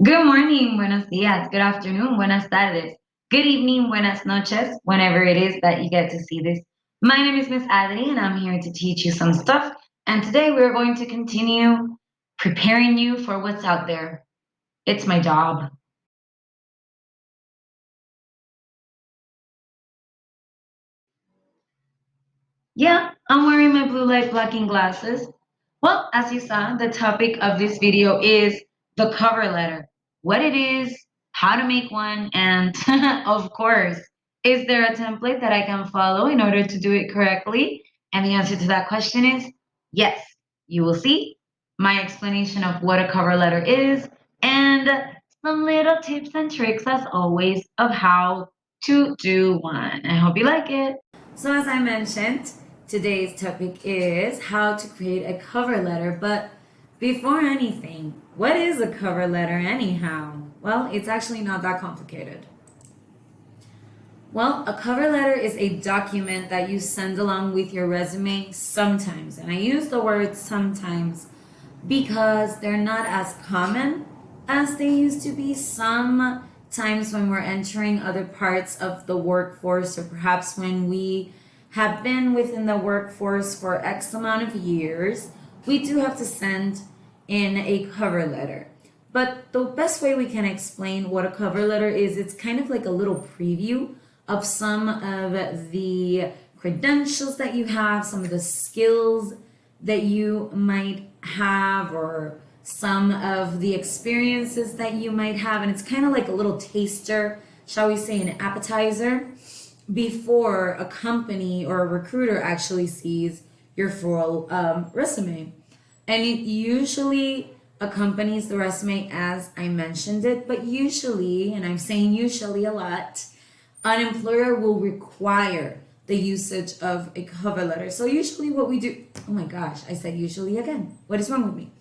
Good morning, buenos días, good afternoon, buenas tardes, good evening, buenas noches, whenever it is that you get to see this. My name is Miss Adri, and I'm here to teach you some stuff. And today we're going to continue preparing you for what's out there. It's my job. Yeah, I'm wearing my blue light blocking glasses. Well, as you saw, the topic of this video is the cover letter. What it is, how to make one, and of course, is there a template that I can follow in order to do it correctly? And the answer to that question is yes. You will see my explanation of what a cover letter is and some little tips and tricks, as always, of how to do one. I hope you like it. So as I mentioned, today's topic is how to create a cover letter. But before anything, what is a cover letter anyhow? Well, it's actually not that complicated. Well, a cover letter is a document that you send along with your resume sometimes. And I use the word sometimes because they're not as common as they used to be. Sometimes when we're entering other parts of the workforce, or perhaps when we have been within the workforce for X amount of years, we do have to send in a cover letter. But the best way we can explain what a cover letter is, it's kind of like a little preview of some of the credentials that you have, some of the skills that you might have, or some of the experiences that you might have. And it's kind of like a little taster, shall we say, an appetizer before a company or a recruiter actually sees your full resume. And it usually accompanies the resume as I mentioned it, but usually, and I'm saying usually a lot, an employer will require the usage of a cover letter. So usually what we do, oh my gosh, I said usually again. What is wrong with me?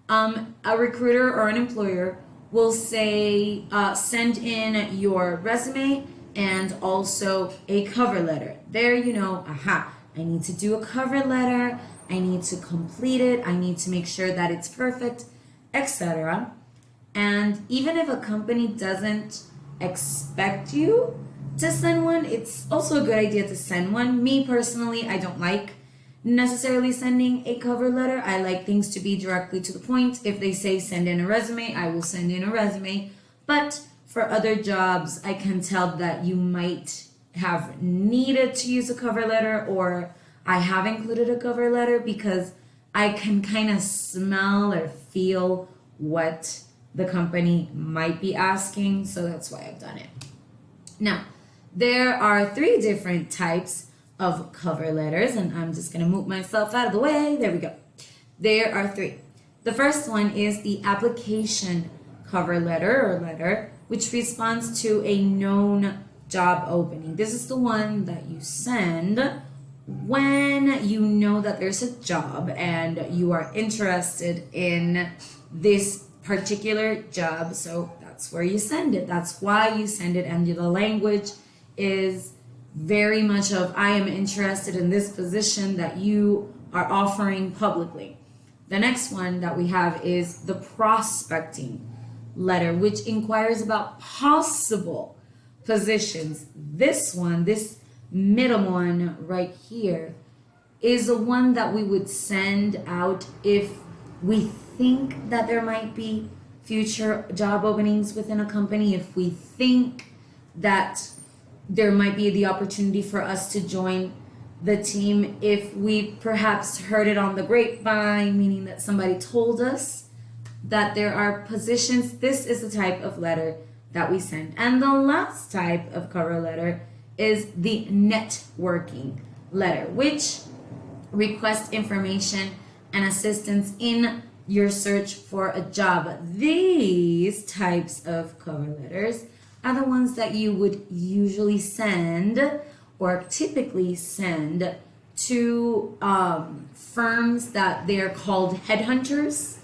A recruiter or an employer will say, send in your resume and also a cover letter. There you know, aha, I need to do a cover letter, I need to complete it, I need to make sure that it's perfect, etc. And even if a company doesn't expect you to send one, it's also a good idea to send one. Me personally, I don't like necessarily sending a cover letter. I like things to be directly to the point. If they say send in a resume, I will send in a resume. But for other jobs, I can tell that you might have needed to use a cover letter, or I have included a cover letter because I can kind of smell or feel what the company might be asking. So that's why I've done it. Now, there are 3 different types of cover letters, and I'm just going to move myself out of the way. There we go. There are 3. The first one is the application cover letter or letter, which responds to a known job opening. This is the one that you send when you know that there's a job and you are interested in this particular job. So that's where you send it. That's why you send it. And the language is very much of, I am interested in this position that you are offering publicly. The next one that we have is the prospecting letter, which inquires about possible positions. This one, this middle one right here, is the one that we would send out if we think that there might be future job openings within a company, if we think that there might be the opportunity for us to join the team, if we perhaps heard it on the grapevine, meaning that somebody told us that there are positions. This is the type of letter that we send. And the last type of cover letter is the networking letter, which requests information and assistance in your search for a job. These types of cover letters are the ones that you would usually send or typically send to firms that they're called headhunters.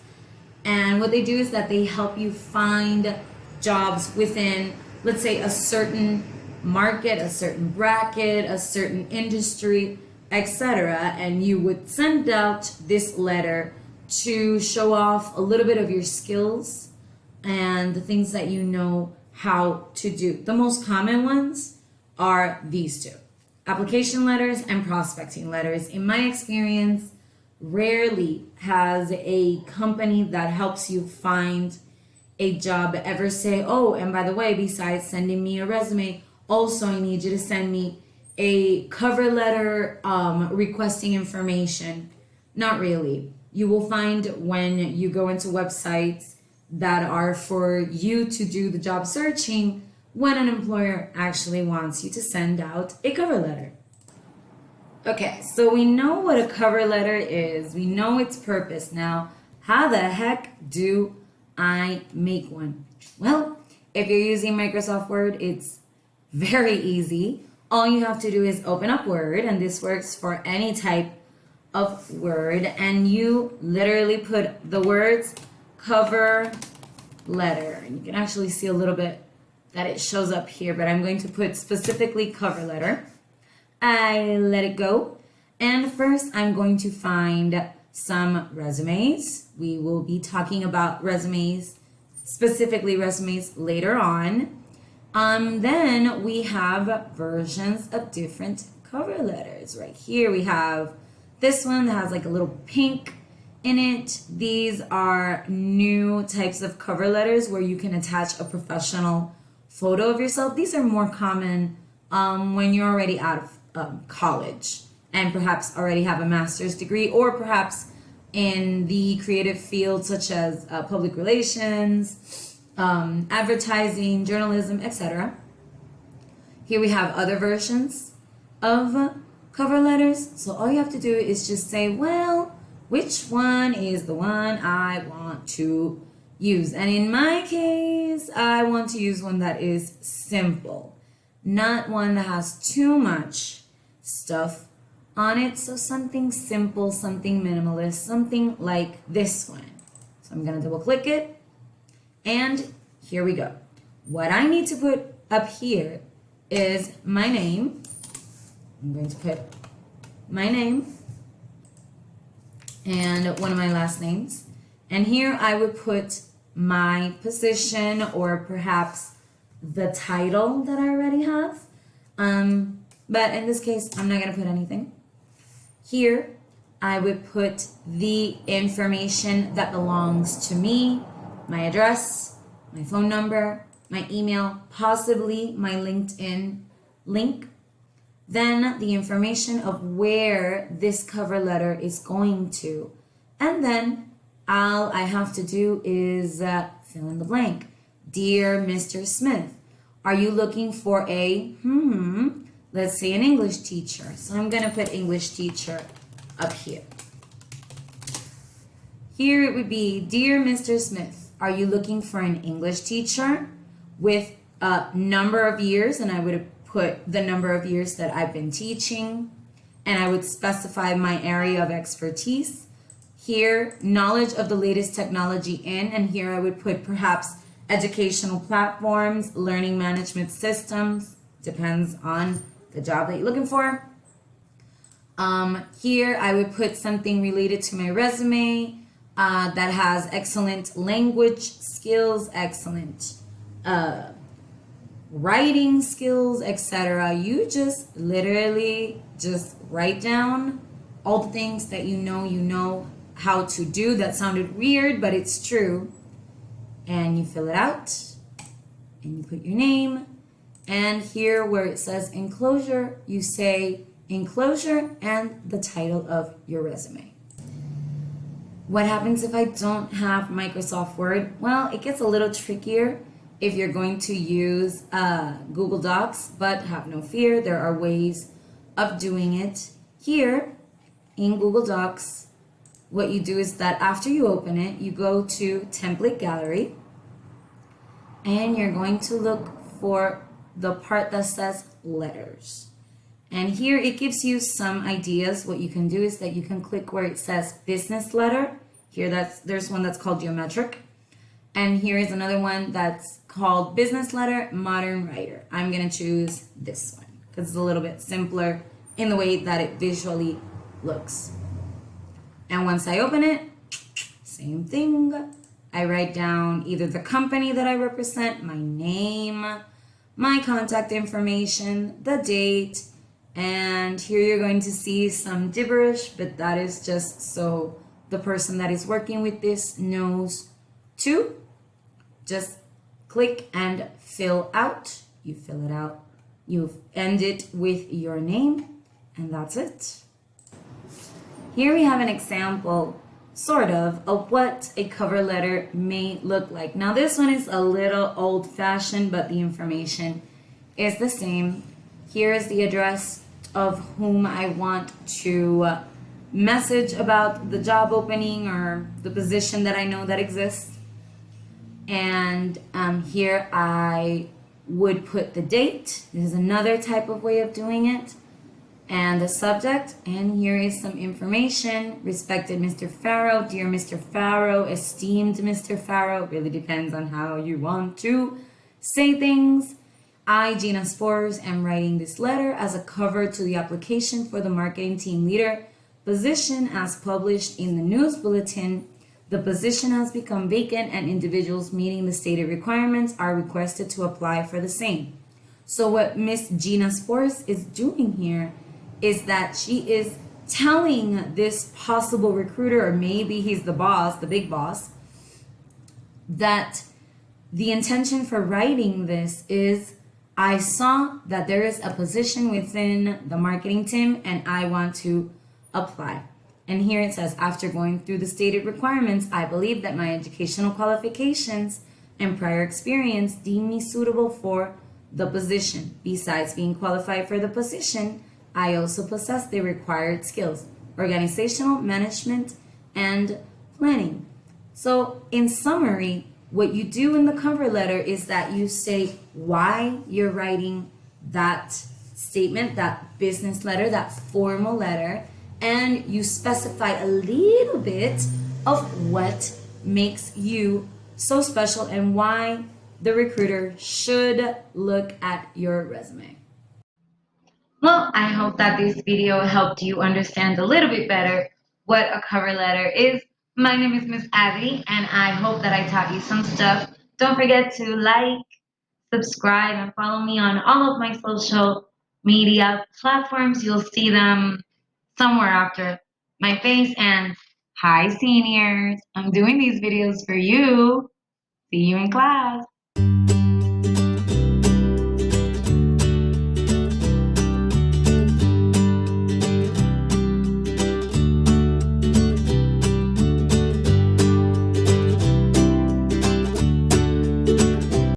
And what they do is that they help you find jobs within, let's say, a certain market, a certain bracket, a certain industry, etc. And you would send out this letter to show off a little bit of your skills and the things that you know how to do. The most common ones are these two: application letters and prospecting letters. In my experience, rarely has a company that helps you find a job ever say, oh, and by the way, besides sending me a resume, also I need you to send me a cover letter requesting information. Not really. You will find when you go into websites that are for you to do the job searching, when an employer actually wants you to send out a cover letter. Okay, so we know what a cover letter is. We know its purpose. Now, how the heck do I make one? Well, if you're using Microsoft Word, it's very easy. All you have to do is open up Word, and this works for any type of word, and you literally put the words cover letter. And you can actually see a little bit that it shows up here, but I'm going to put specifically cover letter. I let it go, and first I'm going to find some resumes. We will be talking about resumes, specifically resumes, later on. Then we have versions of different cover letters. Right here we have this one that has like a little pink in it. These are new types of cover letters where you can attach a professional photo of yourself. These are more common when you're already out of college and perhaps already have a master's degree, or perhaps in the creative field such as public relations, advertising, journalism, etc. Here we have other versions of cover letters. So all you have to do is just say, well, which one is the one I want to use? And in my case, I want to use one that is simple, not one that has too much stuff on it. So something simple, something minimalist, something like this one. So I'm going to double click it, and here we go. What I need to put up here is my name. I'm going to put my name and one of my last names. And here I would put my position, or perhaps the title that I already have. But in this case, I'm not going to put anything. Here, I would put the information that belongs to me, my address, my phone number, my email, possibly my LinkedIn link. Then the information of where this cover letter is going to. And then all I have to do is fill in the blank. Dear Mr. Smith, are you looking for a, let's say an English teacher. So I'm going to put English teacher up here. Here it would be, Dear Mr. Smith, are you looking for an English teacher with a number of years? And I would have put the number of years that I've been teaching, and I would specify my area of expertise. Here, knowledge of the latest technology in, and here I would put perhaps educational platforms, learning management systems, depends on the job that you're looking for. Here I would put something related to my resume that has excellent language skills, excellent writing skills, etc. You just literally just write down all the things that you know how to do. That sounded weird, but it's true. And you fill it out, and you put your name. And here where it says enclosure, you say enclosure and the title of your resume. What happens if I don't have Microsoft Word? Well, it gets a little trickier if you're going to use Google Docs, but have no fear, there are ways of doing it. Here in Google Docs, what you do is that after you open it, you go to Template Gallery, and you're going to look for the part that says letters. And here it gives you some ideas. What you can do is that you can click where it says business letter. Here there's one that's called geometric. And here is another one that's called business letter modern writer. I'm going to choose this one because it's a little bit simpler in the way that it visually looks. And once I open it, same thing. I write down either the company that I represent, my name, my contact information, the date, and here you're going to see some gibberish, but that is just so the person that is working with this knows to just click and fill out. You fill it out. You end it with your name, and that's it. Here we have an example, sort of what a cover letter may look like. Now this one is a little old-fashioned, but the information is the same. Here is the address of whom I want to message about the job opening or the position that I know that exists. And here I would put the date. This is another type of way of doing it. And the subject, and here is some information. Respected Mr. Farrow, dear Mr. Farrow, esteemed Mr. Farrow, really depends on how you want to say things. I, Gina Spores, am writing this letter as a cover to the application for the marketing team leader position as published in the news bulletin. The position has become vacant and individuals meeting the stated requirements are requested to apply for the same. So what Miss Gina Spores is doing here is that she is telling this possible recruiter, or maybe he's the boss, the big boss, that the intention for writing this is, I saw that there is a position within the marketing team and I want to apply. And here it says, after going through the stated requirements, I believe that my educational qualifications and prior experience deem me suitable for the position. Besides being qualified for the position, I also possess the required skills, organizational management and planning. So in summary, what you do in the cover letter is that you say why you're writing that statement, that business letter, that formal letter, and you specify a little bit of what makes you so special and why the recruiter should look at your resume. Well, I hope that this video helped you understand a little bit better what a cover letter is. My name is Miss Abby, and I hope that I taught you some stuff. Don't forget to like, subscribe, and follow me on all of my social media platforms. You'll see them somewhere after my face. And hi, seniors. I'm doing these videos for you. See you in class.